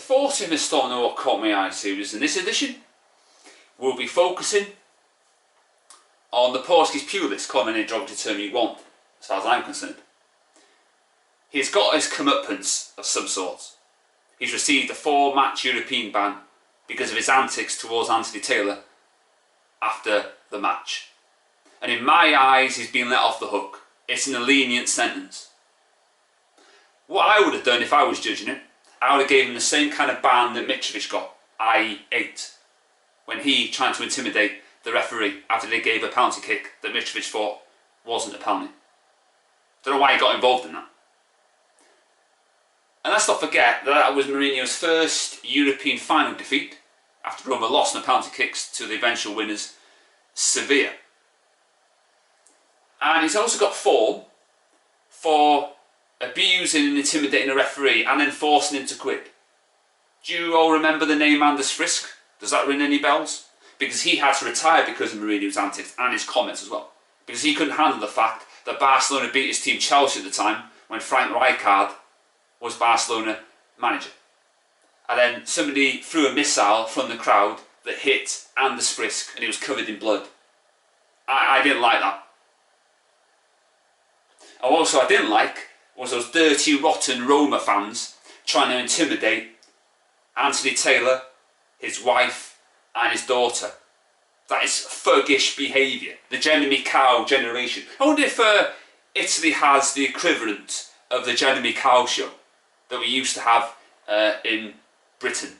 The 40th instalment of What Caught My Eye series in this edition will be focusing on the Portuguese pugilist coming in derogatory term you want, as far as I'm concerned. He's got his comeuppance of some sort. He's received a 4-match European ban because of his antics towards Antony Taylor after the match. And in my eyes, he's been let off the hook. It's an lenient sentence. What I would have done if I was judging it, I would have given him the same kind of ban that Mitrovic got, i.e. 8, when he tried to intimidate the referee after they gave a penalty kick that Mitrovic thought wasn't a penalty. Don't know why he got involved in that. And let's not forget that that was Mourinho's first European final defeat after Roma lost in the penalty kicks to the eventual winners, Sevilla. And he's also got 4 for abusing and intimidating a referee and then forcing him to quit. Do you all remember the name Anders Frisk? Does that ring any bells? Because he had to retire because of Mourinho's antics and his comments as well. Because he couldn't handle the fact that Barcelona beat his team Chelsea at the time when Frank Rijkaard was Barcelona manager. And then somebody threw a missile from the crowd that hit Anders Frisk and he was covered in blood. I didn't like that. And also I didn't like was those dirty, rotten Roma fans trying to intimidate Antony Taylor, his wife and his daughter. That is thuggish behaviour. The Jeremy Cow generation. I wonder if Italy has the equivalent of the Jeremy Cow show that we used to have in Britain.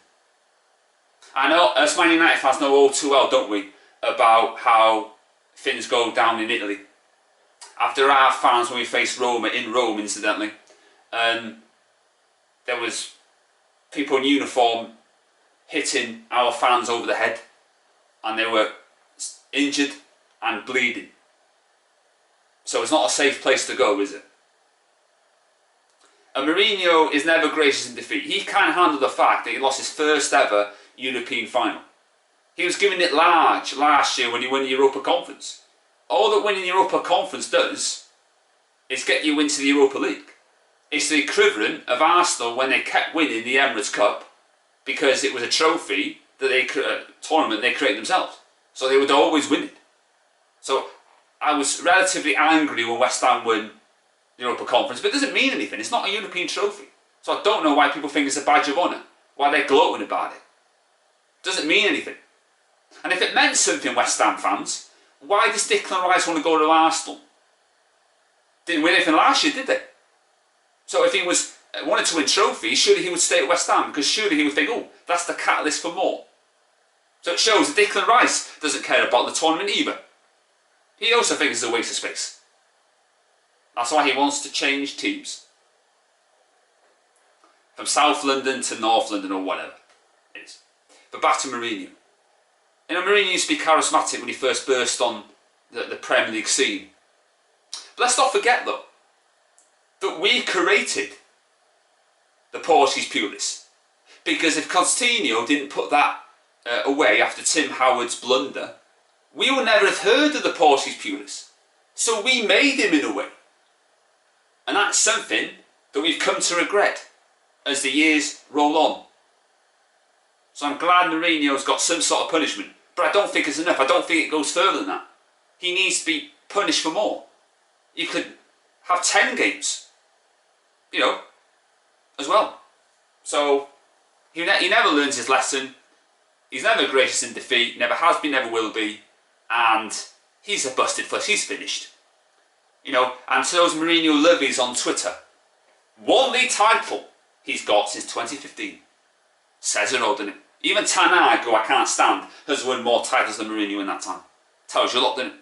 I know, as Man United fans know all too well, don't we, about how things go down in Italy. After our fans, when we faced Roma, in Rome incidentally, there was people in uniform hitting our fans over the head and they were injured and bleeding. So it's not a safe place to go, is it? And Mourinho is never gracious in defeat. He can't handle the fact that he lost his first ever European final. He was giving it large last year when he won the Europa Conference. All that winning the Europa Conference does is get you into the Europa League. It's the equivalent of Arsenal when they kept winning the Emirates Cup because it was a trophy that tournament they created themselves. So they would always win it. So I was relatively angry when West Ham won the Europa Conference, but it doesn't mean anything. It's not a European trophy. So I don't know why people think it's a badge of honour, why they're gloating about it. It doesn't mean anything. And if it meant something, West Ham fans, why does Declan Rice want to go to Arsenal? Didn't win anything last year, did they? So if he wanted to win trophies, surely he would stay at West Ham, because surely he would think, oh, that's the catalyst for more. So it shows that Declan Rice doesn't care about the tournament either. He also thinks it's a waste of space. That's why he wants to change teams. From South London to North London or whatever it is. But back to Mourinho. You know, Mourinho used to be charismatic when he first burst on the Premier League scene. But let's not forget, though, that we created the Portuguese pugilists. Because if Coutinho didn't put that away after Tim Howard's blunder, we would never have heard of the Portuguese pugilists. So we made him in a way. And that's something that we've come to regret as the years roll on. So I'm glad Mourinho's got some sort of punishment. But I don't think it's enough. I don't think it goes further than that. He needs to be punished for more. You could have 10 games, you know, as well. So he never learns his lesson. He's never gracious in defeat. Never has been, never will be. And he's a busted flush. He's finished. You know, and to those Mourinho lovies on Twitter, one league title he's got since 2015. Says it all, doesn't it? Even Tanag, who I can't stand, has won more titles than Mourinho in that time. Tells you a lot, doesn't it?